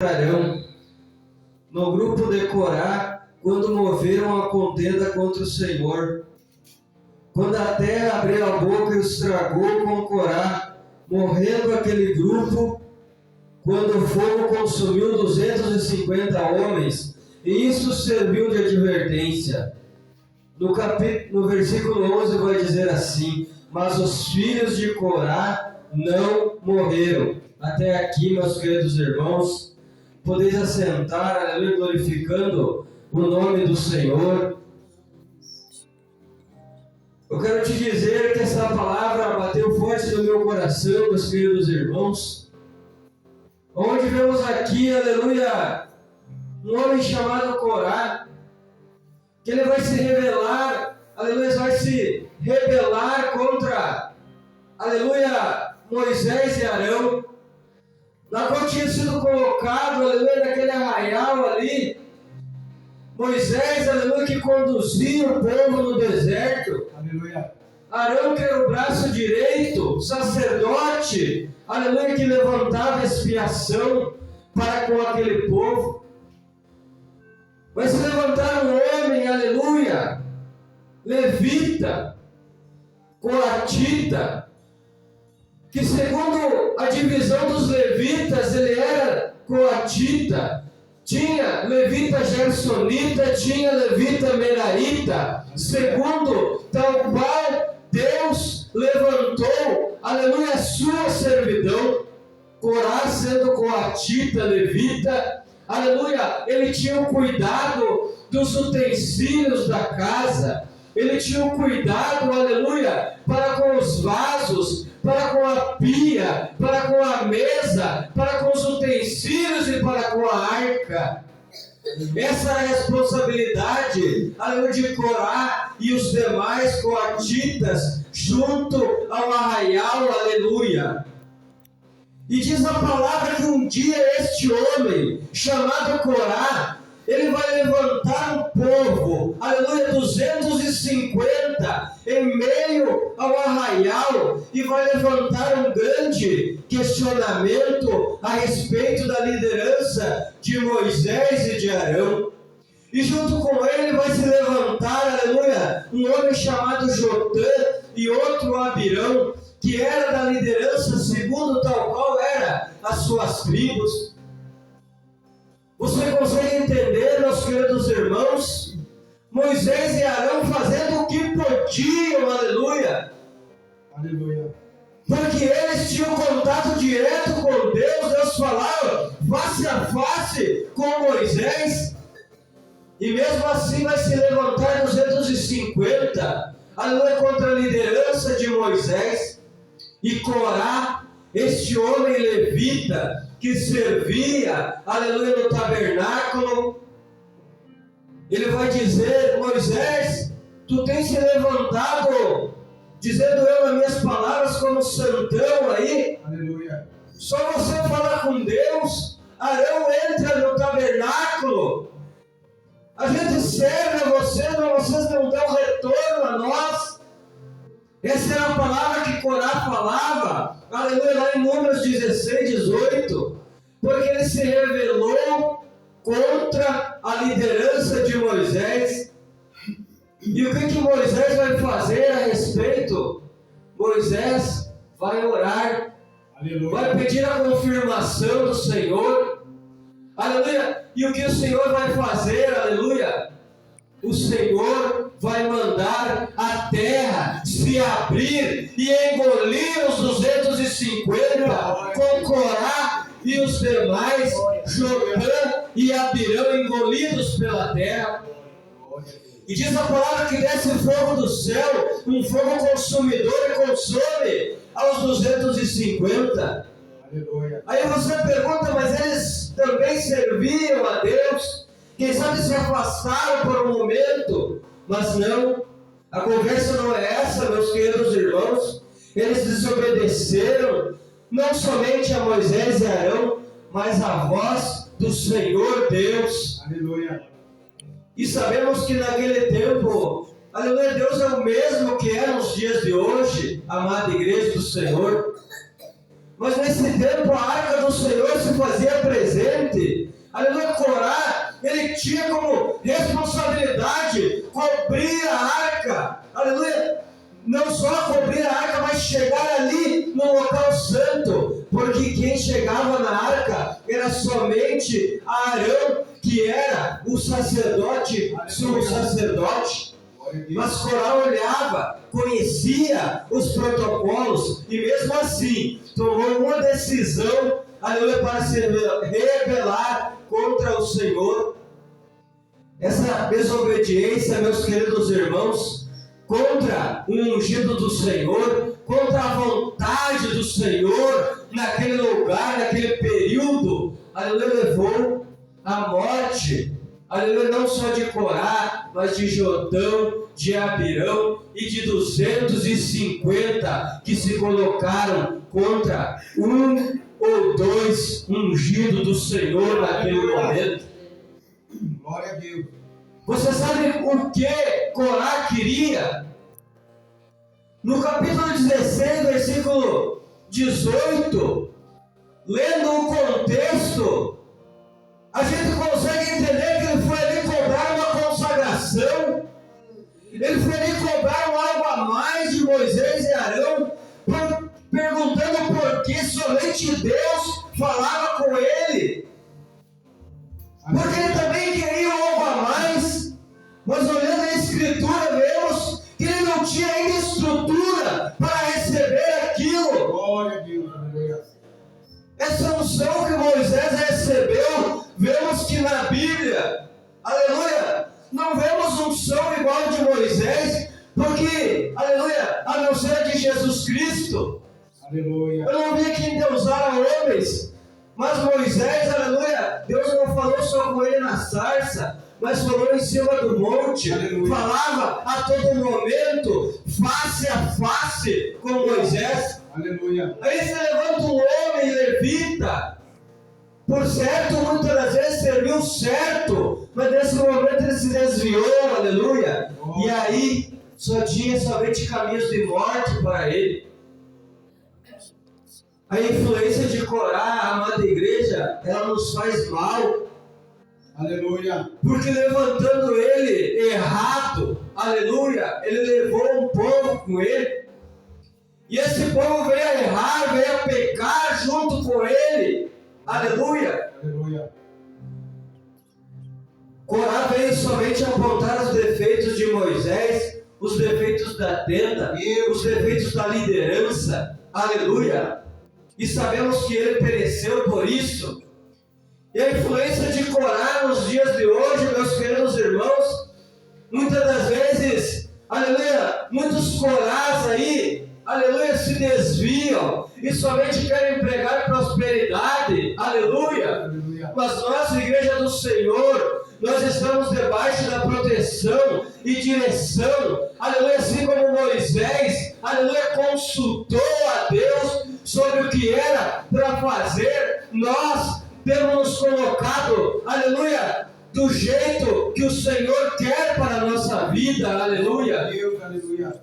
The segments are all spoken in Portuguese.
Arão no grupo de Corá quando moveram a contenda contra o Senhor. Quando a terra abriu a boca e os tragou com Corá, morrendo aquele grupo, quando o fogo consumiu 250 homens, e isso serviu de advertência. No versículo 11 vai dizer assim: mas os filhos de Corá não morreram. Até aqui, meus queridos irmãos, podeis assentar, aleluia, glorificando o nome do Senhor. Eu quero te dizer que essa palavra bateu forte no meu coração, meus queridos irmãos, onde vemos aqui, aleluia, um homem chamado Corá, que ele vai se revelar, aleluia, vai se rebelar contra, aleluia, Moisés e Arão, na qual tinha sido colocado, aleluia, naquele arraial ali, Moisés, aleluia, que conduzia o povo no deserto, aleluia. Arão, que era o braço direito, sacerdote, aleluia, que levantava expiação para com aquele povo. Mas se levantar um homem, aleluia, levita, coatita, que segundo a divisão dos levitas, ele era coatita, tinha levita gersonita, tinha levita merarita, segundo tal qual Deus levantou, aleluia, a sua servidão. Corá sendo coatita, levita, aleluia, ele tinha o cuidado dos utensílios da casa, ele tinha o cuidado, aleluia, para com os vasos, para com a pia, para com a mesa, para com os utensílios e para com a arca. Essa era a responsabilidade, aleluia, de Corá e os demais coatitas junto ao arraial, aleluia. E diz a palavra que um dia este homem, chamado Corá, ele vai levantar um povo, aleluia, 250, em meio ao arraial, e vai levantar um grande questionamento a respeito da liderança de Moisés e de Arão. E junto com ele vai se levantar, aleluia, um homem chamado Jotã e outro Abirão, que era da liderança segundo tal qual era as suas tribos. Você consegue entender, meus queridos irmãos? Moisés e Arão fazendo o que podiam, aleluia. Aleluia. Porque eles tinham contato direto com Deus, Deus falava face a face com Moisés. E mesmo assim vai se levantar 250, aleluia, contra a liderança de Moisés. E Corá, este homem levita, que servia, aleluia, no tabernáculo, ele vai dizer: Moisés, tu tens se levantado, dizendo eu nas minhas palavras como santão aí, aleluia. Só você falar com Deus, Arão entra no tabernáculo, a gente serve a vocês, mas vocês não dão retorno a nós. Essa era a palavra que Corá falava, aleluia, lá em Números 16, 18, porque ele se rebelou contra a liderança de Moisés. E o que Moisés vai fazer a respeito? Moisés vai orar, aleluia, vai pedir a confirmação do Senhor, aleluia, e o que o Senhor vai fazer, aleluia? O Senhor vai mandar a terra se abrir e engolir os 250 com Corá e os demais, Jotã e Abirão, engolidos pela terra. E diz a palavra que desce fogo do céu, um fogo consumidor, e consome aos 250. Aleluia. Aí você pergunta, mas eles também serviam a Deus? Quem sabe se afastaram por um momento, mas não, a conversa não é essa, meus queridos irmãos. Eles desobedeceram, não somente a Moisés e Arão, mas a voz do Senhor Deus. Aleluia. E sabemos que naquele tempo, aleluia, Deus é o mesmo que é nos dias de hoje, amada igreja do Senhor. Mas nesse tempo a arca do Senhor se fazia presente. Aleluia, Corá, ele tinha como responsabilidade cobrir a arca. Aleluia, não só cobrir a arca, mas chegar ali no local santo. Porque quem chegava na arca era somente Arão, que era o sacerdote, sumo sacerdote. Mas Corá olhava, conhecia os protocolos e mesmo assim tomou uma decisão, aleluia, para se rebelar contra o Senhor. Essa desobediência, meus queridos irmãos, contra o ungido do Senhor, contra a vontade do Senhor naquele lugar, naquele período, aleluia, levou à morte. Aleluia, não só de Corá, mas de Jotão, de Abirão e de 250 que se colocaram contra um ou dois ungidos do Senhor naquele momento. Glória a Deus. Você sabe o que Corá queria? No capítulo 16, versículo 18, lendo o contexto, a gente consegue entender que ele foi ali cobrar uma consagração, ele foi ali cobrar algo a mais de Moisés e Arão, perguntando por que somente Deus falava com ele, porque ele também queria algo a mais. Mas olhando a Escritura, vemos que ele não tinha ainda estrutura para receber aquilo. Glória a Deus. Essa unção que Moisés recebeu, vemos que na Bíblia, aleluia, não vemos unção igual a de Moisés, porque, aleluia, a não ser a de Jesus Cristo. Aleluia. Eu não vi aqui endeusar a homens, mas Moisés, aleluia, Deus não falou só com ele na sarça, mas falou em cima do monte, aleluia. Falava a todo momento, face a face com Moisés. Aleluia. Aí se levanta um homem levita, por certo, muitas das vezes serviu certo, mas nesse momento ele se desviou, aleluia, e aí só tinha somente caminhos de morte para ele. A influência de Corá, a amada igreja, ela nos faz mal. Aleluia. Porque levantando ele errado, aleluia, ele levou um povo com ele. E esse povo veio a errar, veio a pecar junto com ele. Aleluia. Aleluia. Corá veio somente apontar os defeitos de Moisés, os defeitos da tenda, os defeitos da liderança. Aleluia. E sabemos que ele pereceu por isso. E a influência de Corá nos dias de hoje, meus queridos irmãos, muitas das vezes, aleluia, muitos Corás aí, aleluia, se desviam e somente querem pregar prosperidade, aleluia. Aleluia. Mas nós, Igreja do Senhor, nós estamos debaixo da proteção e direção, aleluia, assim como Moisés, aleluia, consultou a Deus sobre o que era para fazer. Nós temos nos colocado, aleluia, do jeito que o Senhor quer para a nossa vida, aleluia. Deus, aleluia.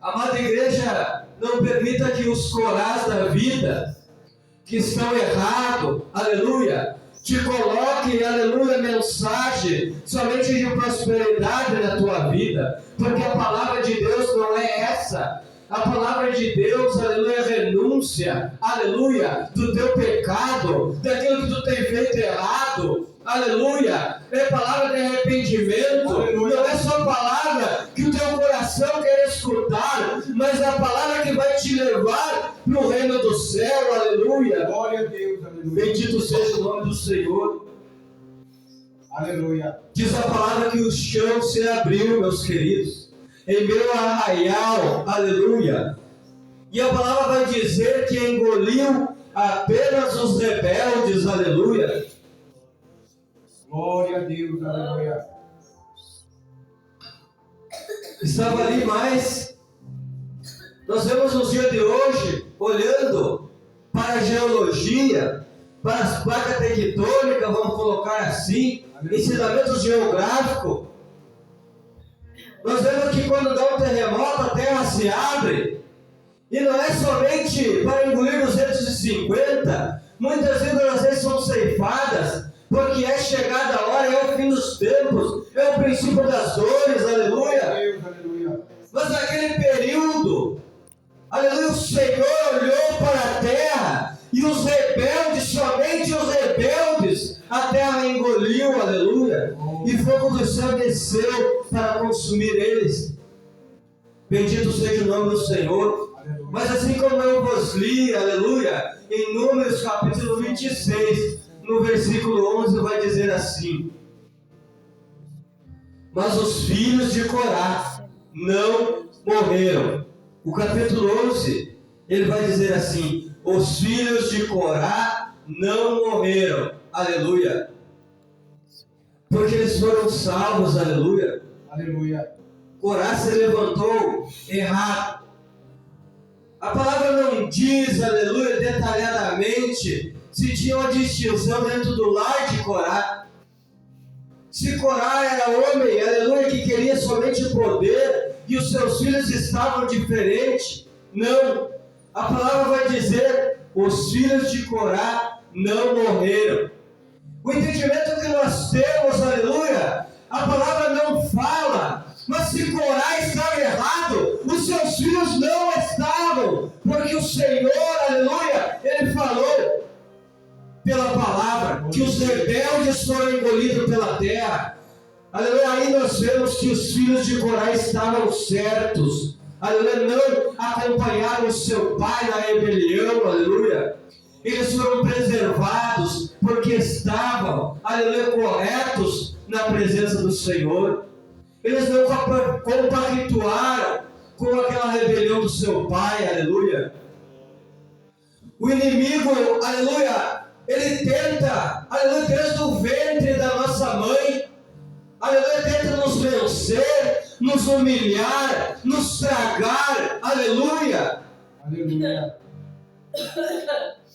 Amada igreja, não permita que os corás da vida, que estão errados, aleluia, te coloque, aleluia, mensagem somente de prosperidade na tua vida, porque a palavra de Deus não é essa. A palavra de Deus, aleluia, renúncia, aleluia, do teu pecado, daquilo que tu tem feito errado, aleluia, é palavra de arrependimento, aleluia. Não é só palavra que o teu coração quer escutar, mas é a palavra que vai te levar para o reino do céu, aleluia. Glória a Deus, aleluia. Bendito seja o nome do Senhor. Aleluia. Diz a palavra que o chão se abriu, meus queridos, em meu arraial, aleluia. E a palavra vai dizer que engoliu apenas os rebeldes, aleluia. Glória a Deus, aleluia. Estava ali, mas nós vemos nos dias de hoje, olhando para a geologia, para as placas tectônicas, vamos colocar assim, ensinamentos geográficos. Nós vemos que quando dá um terremoto, a terra se abre. E não é somente para engolir 250, muitas vidas às vezes são ceifadas, porque é chegada a hora, é o fim dos tempos, é o princípio das dores, aleluia. Deus, aleluia. Mas naquele período, aleluia, o Senhor olhou para a terra, e os rebeldes, somente os rebeldes, a terra engoliu, aleluia, e fogo do céu desceu para consumir eles. Bendito seja o nome do Senhor. Aleluia. Mas assim como eu vos li, aleluia, em Números capítulo 26, no versículo 11 vai dizer assim: mas os filhos de Corá não morreram. O capítulo 11, ele vai dizer assim: os filhos de Corá não morreram, aleluia, porque eles foram salvos, aleluia. Aleluia. Corá se levantou errado. A palavra não diz, aleluia, detalhadamente se tinha uma distinção dentro do lar de Corá. Se Corá era homem, aleluia, que queria somente poder e os seus filhos estavam diferentes. Não. A palavra vai dizer: os filhos de Corá não morreram. O entendimento que nós temos, aleluia, a palavra não fala, mas se Corá estava errado, os seus filhos não estavam, porque o Senhor, aleluia, Ele falou pela palavra que os rebeldes foram engolidos pela terra. Aleluia, aí nós vemos que os filhos de Corá estavam certos, aleluia, não acompanharam o seu pai na rebelião, aleluia. Eles foram preservados porque estavam, aleluia, corretos na presença do Senhor. Eles não compactuaram com aquela rebelião do seu pai, aleluia. O inimigo, aleluia, ele tenta, aleluia, desde o ventre da nossa mãe, aleluia, tenta nos vencer, nos humilhar, nos tragar, aleluia. Aleluia.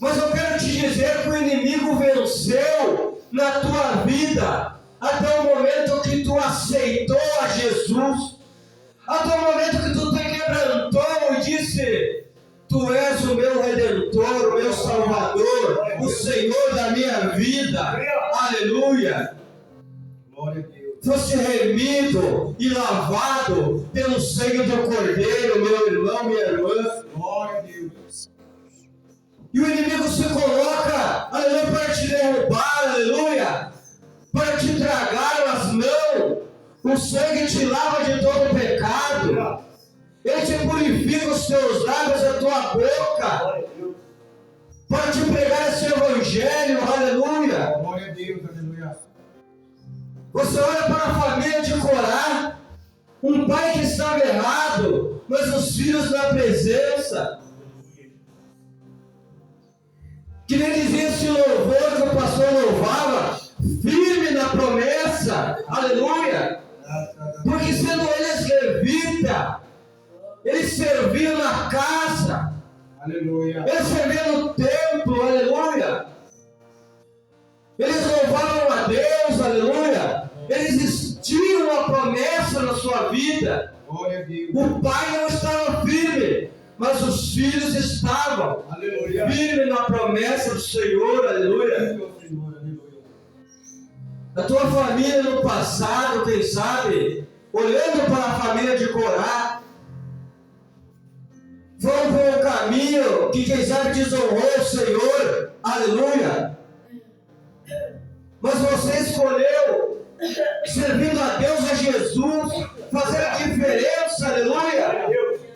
Mas eu quero te dizer que o inimigo venceu na tua vida até o momento que tu aceitou a Jesus, até o momento que tu te quebrantou e disse: tu és o meu Redentor, o meu Salvador, o Senhor da minha vida, aleluia. Glória a Deus. Fosse remido e lavado pelo sangue do Cordeiro, meu irmão, minha irmã. Glória a Deus. E o inimigo se coloca, aleluia, para te derrubar, aleluia, para te tragar, mas não. O sangue te lava de todo pecado. Ele te purifica os teus lábios, a tua boca, para te pregar esse evangelho, aleluia. Glória a Deus, aleluia. Você olha para a família de Corá, um pai que estava errado, mas os filhos na presença. Que nem dizia esse louvor que o pastor louvava, firme na promessa, aleluia. Porque sendo eles levita, eles serviam na casa, Aleluia. eles serviam no templo, aleluia. Eles louvavam a Deus, aleluia. Eles tinham a promessa na sua vida. Glória a Deus. O pai não estava firme, mas os filhos estavam Aleluia. firmes na promessa do Senhor, aleluia. Senhor, aleluia. A tua família no passado, quem sabe, olhando para a família de Corá, foram por um caminho que quem sabe desonrou o Senhor, aleluia. Mas você escolheu, servindo a Deus, a Jesus, fazer a diferença, aleluia.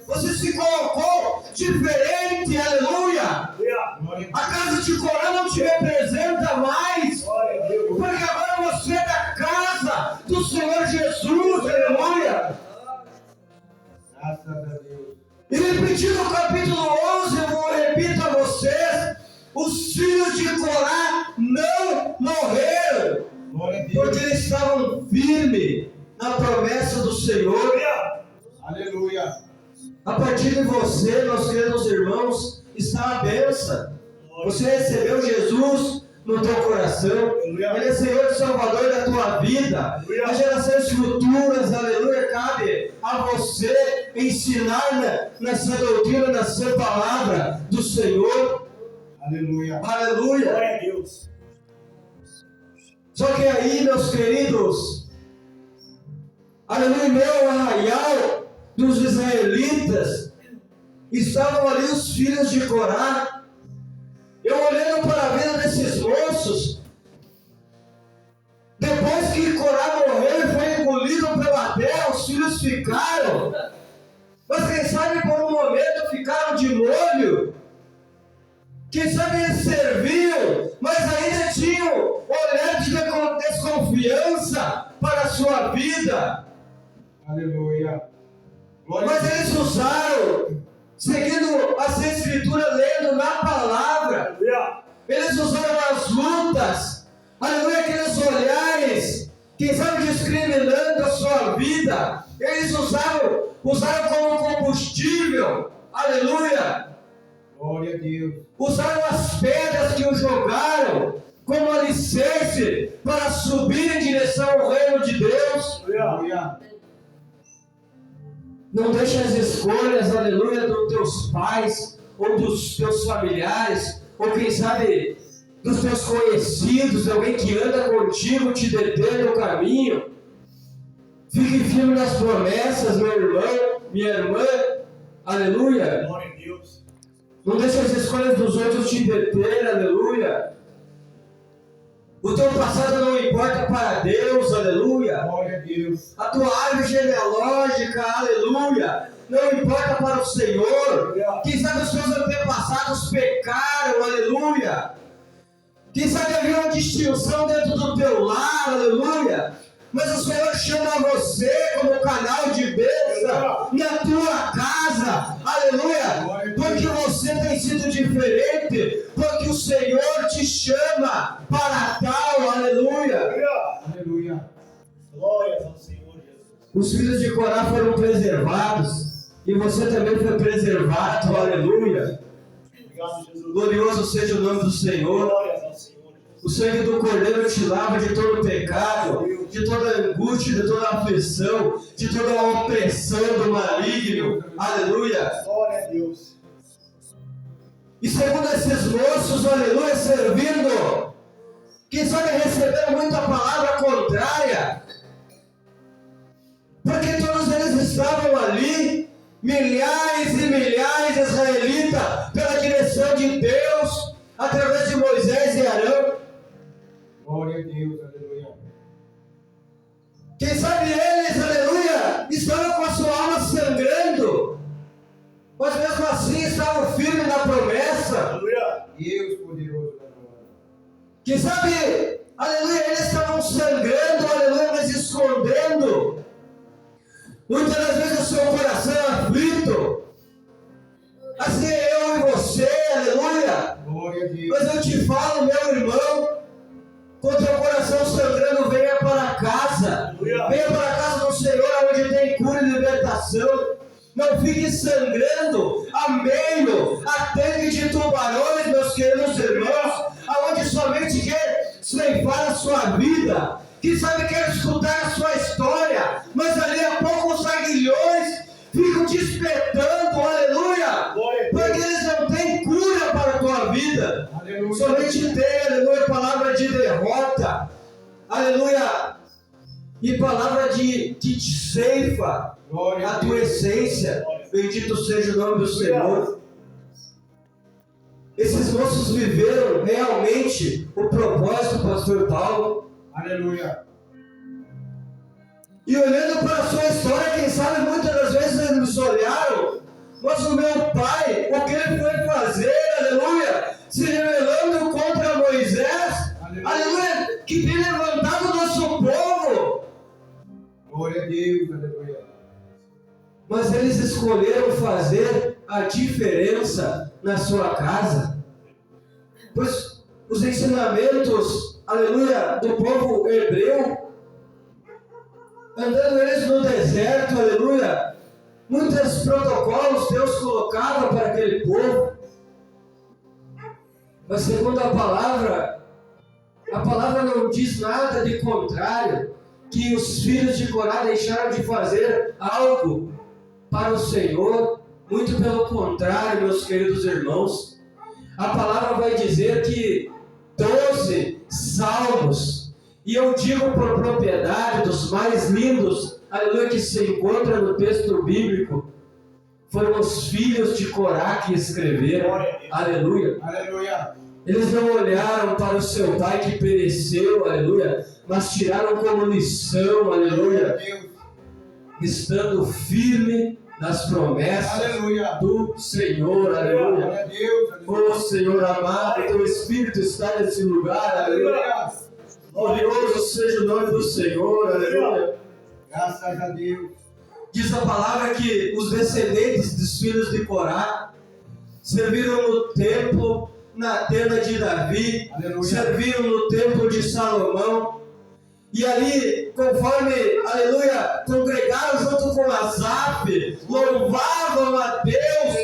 Você se colocou diferente, aleluia. Glória A casa de Corá não te representa mais, porque agora você é da casa do Senhor Jesus, aleluia. Graças a Deus. E repetindo o capítulo 11, eu repito a vocês: os filhos de Corá não morreram, Glória a Deus. porque eles estavam firmes na promessa do Senhor. Aleluia. A partir de você, meus queridos irmãos, está a bênção. Você recebeu Jesus, no teu coração. Ele é Senhor e Salvador da tua vida. As gerações futuras, aleluia, cabe a você ensinar nessa doutrina, nessa palavra do Senhor. Aleluia. Aleluia. Glória a Deus. Só que aí, meus queridos, aleluia, meu arraial dos israelitas, estavam ali os filhos de Corá. Eu olhando para a vida desses moços, depois que Corá morreu e foi engolido pela terra, os filhos ficaram, mas quem sabe por um momento ficaram de molho, quem sabe eles serviam, mas ainda tinham olhar de desconfiança para a sua vida. Aleluia. Glória a Mas Deus. eles usaram, seguindo as escrituras, lendo na palavra, Aleluia. eles usaram as lutas, aleluia, aqueles olhares, quem sabe discriminando a sua vida, eles usaram como combustível, aleluia, Glória a Deus. usaram as pedras que o jogaram como alicerce para subir em direção ao reino de Deus. Aleluia. Aleluia. Não deixe as escolhas, aleluia, dos teus pais, ou dos teus familiares, ou quem sabe dos teus conhecidos, alguém que anda contigo, te deter no caminho. Fique firme nas promessas, meu irmão, minha irmã, aleluia. Glória a Deus. Não deixe as escolhas dos outros te deter, aleluia. O teu passado não importa para Deus, aleluia. Glória a Deus. A tua árvore genealógica, aleluia, não importa para o Senhor. Quem sabe os teus antepassados pecaram, aleluia. Quem sabe havia uma distinção dentro do teu lar, aleluia. Mas o Senhor chama você como canal de bênção na tua casa, aleluia. Porque você tem sido diferente, porque o Senhor te chama para tal, aleluia. Aleluia. Aleluia. Glórias ao Senhor Jesus. Os filhos de Corá foram preservados, e você também foi preservado, aleluia. Obrigado, Jesus. Glorioso seja o nome do Senhor. Glórias ao Senhor Jesus. O sangue do Cordeiro te lava de todo pecado, de toda angústia, de toda aflição, de toda opressão do maligno, aleluia. Glória a Deus. E segundo esses moços, aleluia, servindo, quem sabe receberam muita palavra contrária, porque todos eles estavam ali, milhares e milhares de israelitas, pela direção de Deus, através de Moisés e Arão. Glória a Deus. Aleluia. Quem sabe eles, aleluia, estavam com a sua alma sangrando, mas mesmo assim estavam firmes na promessa. Aleluia. Deus poderoso da glória. Quem sabe, aleluia, eles estavam sangrando, aleluia, mas escondendo. Muitas das vezes o seu coração é aflito. Assim é eu e você, aleluia. Glória a Deus. Mas eu te falo, meu irmão, com o teu coração sangrando, venha para casa. Aleluia. Venha para a casa do Senhor, onde tem cura e libertação. Não fique sangrando a meio, a tanque de tubarões, meus queridos irmãos, aonde somente quer ceifar a sua vida, que sabe quer escutar a sua história, mas ali a pouco os aguilhões ficam te espetando, aleluia, Glória a Deus. porque eles não têm cura para a tua vida. Aleluia. Somente tem, aleluia, palavra de derrota, aleluia, e palavra que te ceifa Glória a a tua Deus. essência. Bendito seja o nome do Senhor. Esses moços viveram realmente o propósito, pastor Paulo. Aleluia. E olhando para a sua história, quem sabe muitas das vezes eles olharam, mas o meu pai, o que ele foi fazer, aleluia, se rebelando contra Moisés, aleluia, que tem levantado o nosso povo. Glória a Deus. Aleluia. Mas eles escolheram fazer a diferença na sua casa. Pois os ensinamentos, aleluia, do povo hebreu, andando eles no deserto, aleluia, muitos protocolos Deus colocava para aquele povo. Mas segundo a palavra, A palavra não diz nada de contrário, que os filhos de Corá deixaram de fazer algo para o Senhor. Muito pelo contrário, meus queridos irmãos. A palavra vai dizer que 12 salmos, e eu digo por propriedade, dos mais lindos, aleluia, que se encontra no texto bíblico, foram os filhos de Corá que escreveram, aleluia. Aleluia. Eles não olharam para o seu pai que pereceu, aleluia, mas tiraram como lição, Glória a aleluia, Deus. estando firme nas promessas Aleluia. do Senhor, aleluia. Glória a Deus. Oh Senhor amado, teu Espírito está nesse lugar, aleluia. Aleluia. Glorioso seja o nome do Senhor, aleluia. Graças a Deus. Diz a palavra que os descendentes dos filhos de Corá serviram no templo, na tenda de Davi, Aleluia. serviram no templo de Salomão, e ali, conforme, aleluia, congregaram junto com Asaf, louvavam a Deus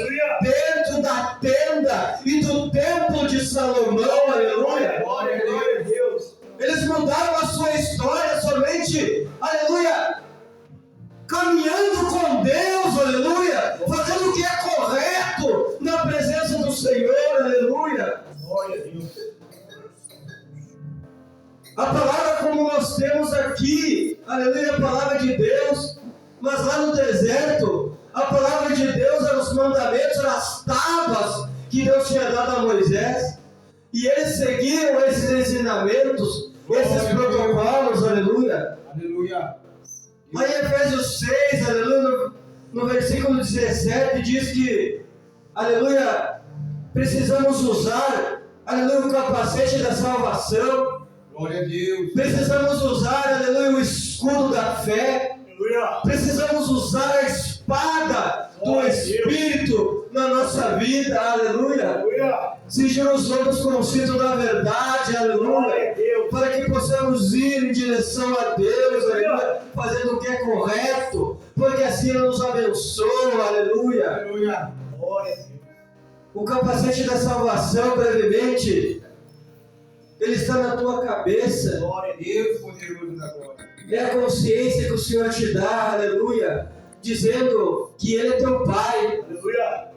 dentro da tenda e do templo de Salomão, aleluia. Glória a Deus. Eles mudaram a sua história somente, aleluia, caminhando com Deus, aleluia, fazendo o que é correto na presença do Senhor, aleluia. Glória a Deus. A palavra como nós temos aqui, aleluia, a palavra de Deus, mas lá no deserto, a palavra de Deus eram os mandamentos, eram as tábuas que Deus tinha dado a Moisés, e eles seguiam esses ensinamentos, esses protocolos, aleluia. Aleluia. Lá em Efésios 6, aleluia, no versículo 17, diz que, aleluia, precisamos usar, aleluia, o capacete da salvação, Glória a Deus. precisamos usar, aleluia, o escudo da fé, Aleluia. precisamos usar a espada do Espírito na nossa vida, aleluia. Aleluia. Cingir os lombos com o cinto da verdade, aleluia. Glória a Deus. Para que possamos ir em direção a Deus, aleluia, fazendo o que é correto, porque assim Ele nos abençoa, aleluia. Aleluia. Glória a Deus. O capacete da salvação, brevemente, ele está na tua cabeça, Glória a Deus. Deus poderoso da glória. é a consciência que o Senhor te dá, aleluia, dizendo que Ele é teu Pai. Aleluia.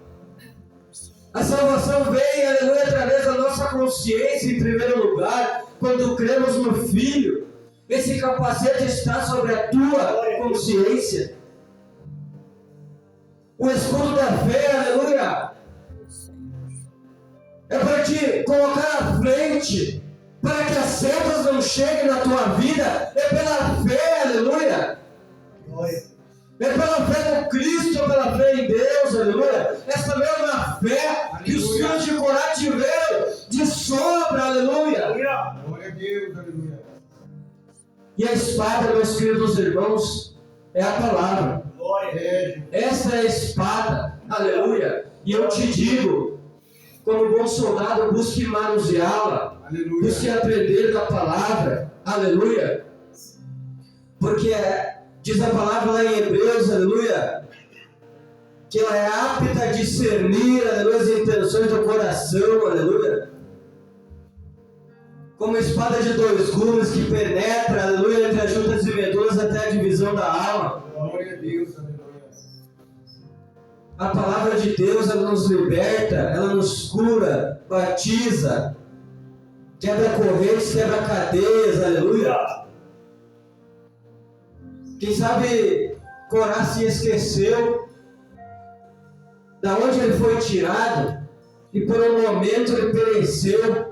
A salvação vem, aleluia, através da nossa consciência, em primeiro lugar, quando cremos no Filho. Esse capacete está sobre a tua consciência. O escudo da fé, aleluia, é para te colocar à frente, para que as setas não cheguem na tua vida. É pela fé, aleluia. Glória. É pela fé no Cristo, é pela fé em Deus, aleluia. Essa mesma fé que os filhos de Corá tiveram de sobra, aleluia. Aleluia. Glória a Deus. Aleluia. E a espada, meus queridos irmãos, é a palavra. Glória a Deus. Essa é a espada, aleluia. E eu te digo, como bom soldado, busque manuseá-la, busque Aleluia. aprender da palavra, aleluia. Porque diz a palavra lá em Hebreus, aleluia, que ela é apta a discernir, aleluia, as intenções do coração, aleluia. Como espada de dois gumes que penetra, aleluia, entre as juntas e medulas até a divisão da alma. Glória a Deus. Aleluia. A palavra de Deus, ela nos liberta, ela nos cura, batiza, quebra correntes, quebra cadeias, aleluia. Quem sabe Corá se esqueceu da onde ele foi tirado e por um momento ele pereceu.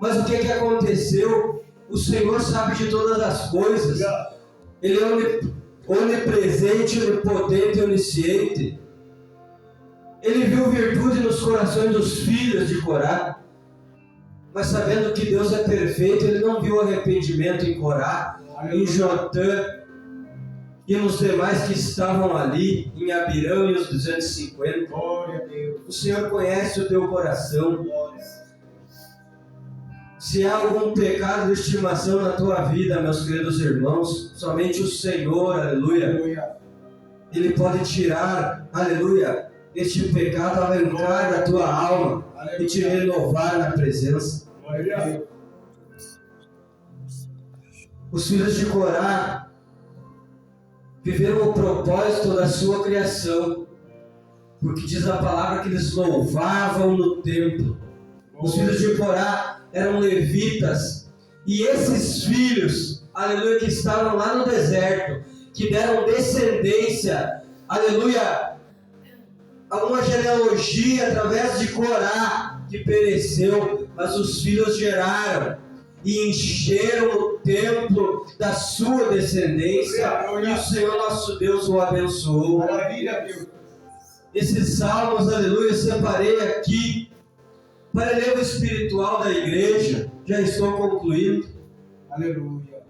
Mas o que aconteceu? O Senhor sabe de todas as coisas. Ele é onipresente, onipotente e onisciente. Ele viu virtude nos corações dos filhos de Corá, mas sabendo que Deus é perfeito, ele não viu arrependimento em Corá, em Jotã e nos demais que estavam ali, em Abirão e os 250. Glória a Deus. O Senhor conhece o teu coração. Glória. Se há algum pecado de estimação na tua vida, meus queridos irmãos, somente o Senhor, aleluia, Aleluia. Ele pode tirar, aleluia, este pecado, arrancar da tua alma e te renovar na presença. Glória a Deus. Os filhos de Corá viveram o propósito da sua criação, porque diz a palavra que eles louvavam no templo. Os filhos de Corá eram levitas, e esses filhos, aleluia, que estavam lá no deserto, que deram descendência, aleluia, a uma genealogia através de Corá, que pereceu, mas os filhos geraram e encheram o templo da sua descendência, e o Senhor nosso Deus o abençoou. Maravilha, Deus. Esses salmos, aleluia, eu separei aqui para elevo espiritual da igreja. Já estou concluindo. Aleluia.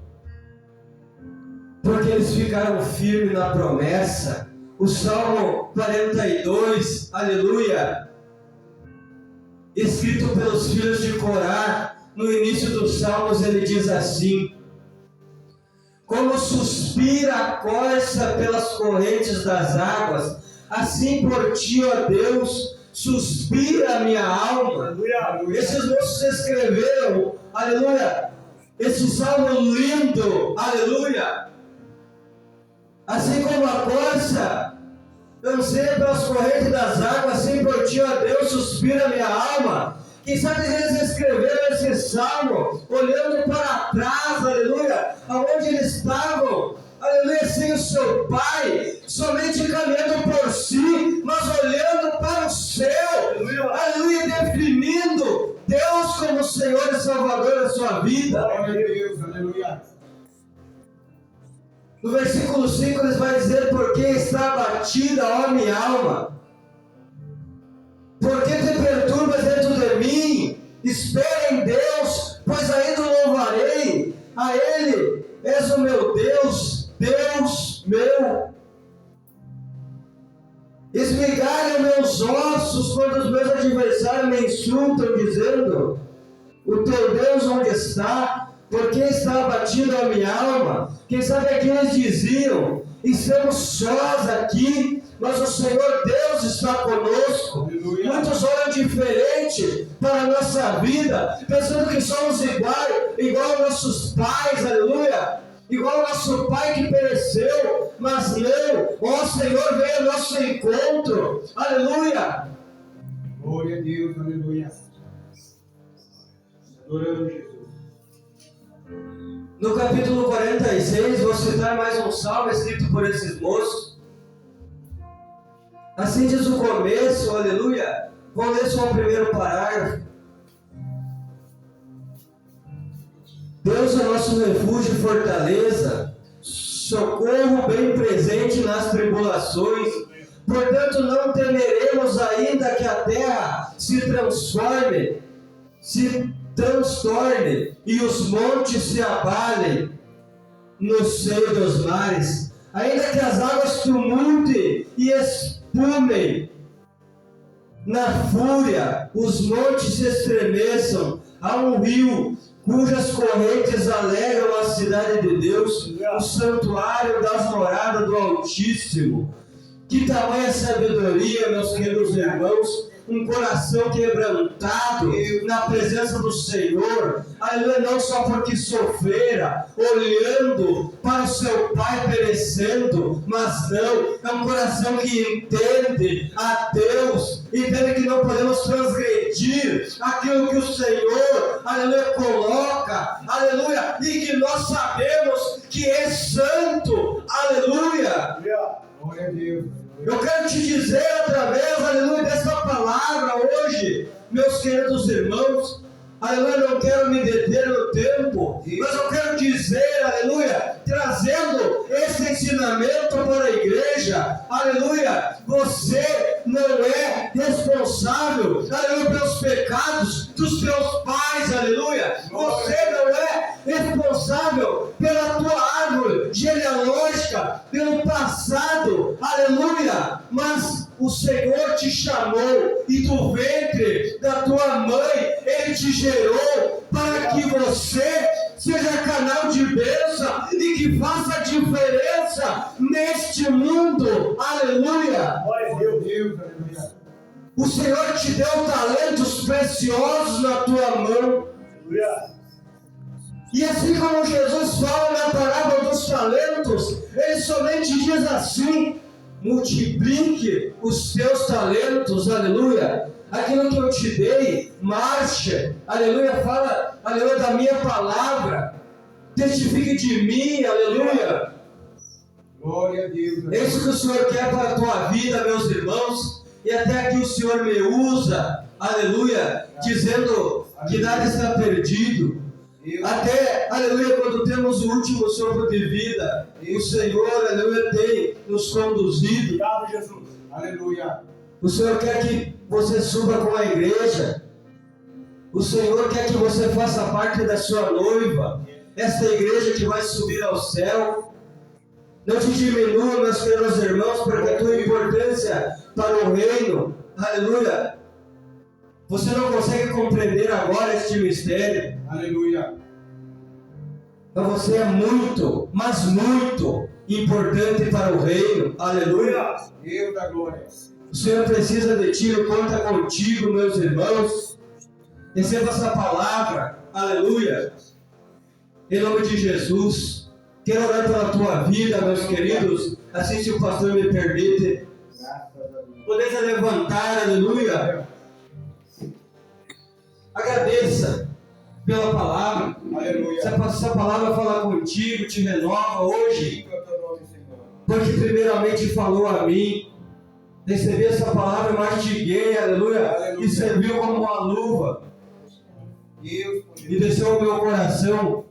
Porque eles ficaram firmes na promessa. O Salmo 42, aleluia, escrito pelos filhos de Corá, no início dos Salmos ele diz assim: como suspira a corça pelas correntes das águas, assim por ti, ó Deus, suspira a minha alma. Aleluia. Esses moços escreveram, aleluia, esse salmo lindo, aleluia. Assim como a corça anseia pelas correntes das águas, assim por ti, ó Deus, suspira a minha alma. Quem sabe eles escreveram esse salmo olhando para trás, aleluia, aonde eles estavam, aleluia, sem o seu pai, somente caminhando por si, mas olhando para o céu, aleluia, definindo Deus como Senhor e Salvador da sua vida. Glória a Deus, aleluia. No versículo 5 eles vão dizer: porque está abatida, ó minha alma, por que te perturbas dentro de mim? Espera em Deus, pois ainda o louvarei, a Ele és o meu Deus, Deus meu. Esmigalham meus ossos quando os meus adversários me insultam, dizendo: o teu Deus onde está? Por que está abatida a minha alma? Quem sabe aqui eles diziam: estamos sós aqui, mas o Senhor Deus está conosco. Aleluia. Muitos olham diferente para a nossa vida, pensando que somos igual nossos pais, aleluia, igual ao nosso pai que pereceu, mas não, ó Senhor, vem ao nosso encontro, aleluia. Glória a Deus, aleluia. Adoramos Jesus. No capítulo 46, vou citar mais um salmo escrito por esses moços. Assim diz o começo, aleluia. Vou ler só o primeiro parágrafo. Deus é nosso refúgio e fortaleza, socorro bem presente nas tribulações. Portanto, não temeremos, ainda que a terra se transtorne e os montes se abalem no seio dos mares, ainda que as águas tumultem e espumem na fúria, os montes se estremeçam. Há um rio cujas correntes alegram a cidade de Deus, o santuário das moradas do Altíssimo. Que tamanha sabedoria, meus queridos irmãos, um coração quebrantado na presença do Senhor, aleluia, não só porque sofrera, olhando para o seu pai perecendo, mas não, é um coração que entende a Deus, entende que não podemos transgredir aquilo que o Senhor, aleluia, coloca, aleluia, e que nós sabemos que é santo, aleluia. Glória a Deus. Eu quero te dizer através, aleluia, dessa palavra hoje, meus queridos irmãos, aleluia, não quero me deter no tempo, mas eu quero dizer, aleluia, trazendo esse ensinamento para a igreja, aleluia, você não é responsável, aleluia, pelos pecados dos seus pais, aleluia, você não é responsável pela tua árvore genealógica, pelo passado, aleluia, mas o Senhor te chamou e do ventre da tua mãe Ele te gerou para que você seja canal de bênção e que faça diferença neste mundo, aleluia. Glória a Deus, aleluia. O Senhor te deu talentos preciosos na tua mão. Aleluia. E assim como Jesus fala na parábola dos talentos, ele somente diz assim: multiplique os teus talentos, aleluia. Aquilo que eu te dei, marcha, aleluia, fala, aleluia, da minha palavra, testifique de mim, aleluia. Glória a Deus. É isso que o Senhor quer para a tua vida, meus irmãos, e até aqui o Senhor me usa, aleluia, dizendo que nada está perdido. Até, aleluia, quando temos o último sopro de vida, o Senhor, aleluia, tem nos conduzido. Obrigado, Jesus. Aleluia. O Senhor quer que você suba com a igreja. O Senhor quer que você faça parte da sua noiva, esta igreja que vai subir ao céu. Não te diminua, meus queridos irmãos, porque a tua importância para o reino, aleluia, você não consegue compreender agora este mistério. Aleluia. Mas você é muito, mas muito importante para o reino, aleluia. Deus da glória. O Senhor precisa de ti, conta contigo, meus irmãos. Receba essa palavra, aleluia, em nome de Jesus. Quero orar pela tua vida, meus queridos, assim se o pastor me permite. Graças a Deus. Poder levantar, aleluia. Agradeça pela palavra. Aleluia. Se essa palavra falar contigo, te renova hoje, Glorifica o teu nome, Senhor. porque primeiramente falou a mim. Recebi essa palavra, mastiguei, aleluia, e serviu como uma luva. Deus, E desceu ao meu coração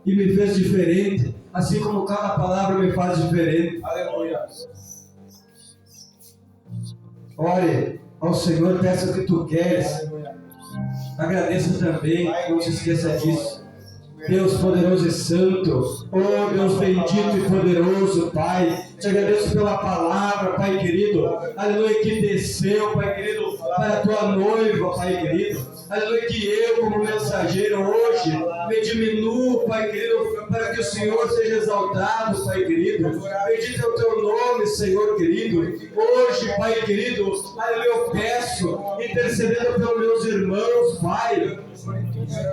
e me fez diferente, assim como cada palavra me faz diferente. aleluia. Ore ao Senhor, peça o que tu queres. Aleluia. Agradeça também, não se esqueça disso. Deus poderoso e santo, oh Deus bendito e poderoso, Pai, te agradeço pela palavra, Pai querido, aleluia, que desceu, Pai querido, para a tua noiva, Pai querido, aleluia, que eu, como mensageiro, hoje, me diminuo, Pai querido, para que o Senhor seja exaltado, Pai querido. Bendito é o teu nome, Senhor querido. Hoje, Pai querido, aleluia, eu peço, intercedendo pelos meus irmãos, Pai.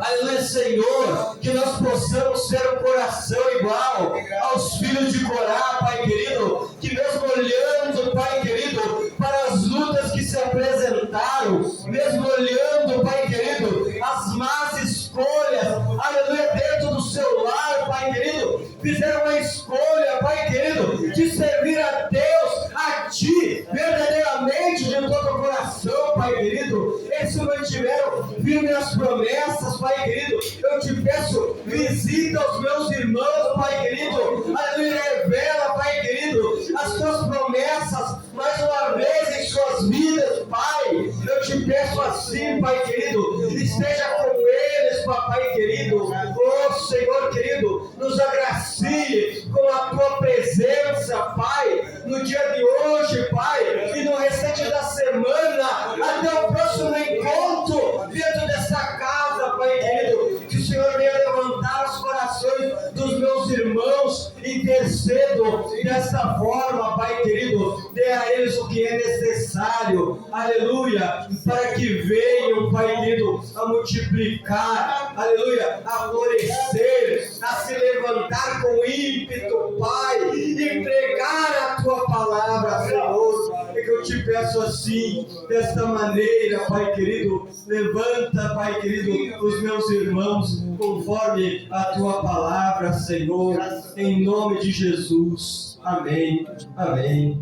Aleluia, Senhor, que nós possamos ter um coração igual aos filhos de Corá, Pai querido, que mesmo olhando, Pai querido, para as lutas que se apresentaram, mesmo olhando, Pai querido, as más escolhas, aleluia, dentro do seu lar, Pai querido, fizeram uma escolha, Pai querido, de servir a Deus, a Ti, verdadeiramente de todo o coração, Pai querido. Eles se mantiveram firmes nas promessas, Pai querido. Eu te peço, visita os meus irmãos, Pai querido, aleluia, revela, Pai querido, as tuas promessas, mais uma vez em suas vidas, Pai. Eu te peço assim, Pai querido, esteja com eles, Papai querido. Oh Senhor querido, nos agracie com a tua presença, Pai, no dia de hoje, Pai, e no restante da semana, até o próximo encontro dentro dessa casa, Pai querido. Que o Senhor venha levantar os corações dos meus irmãos, intercedo desta forma, Pai querido, dê a eles o que é necessário, aleluia, para que venham, Pai querido, a multiplicar, aleluia, a florescer, a se levantar com ímpeto, Pai, e pregar a tua palavra, Senhor. É que eu te peço assim, desta maneira, Pai querido, levanta, Pai querido, os meus irmãos, conforme a tua palavra, Senhor, em nome de Jesus. Amém. Amém.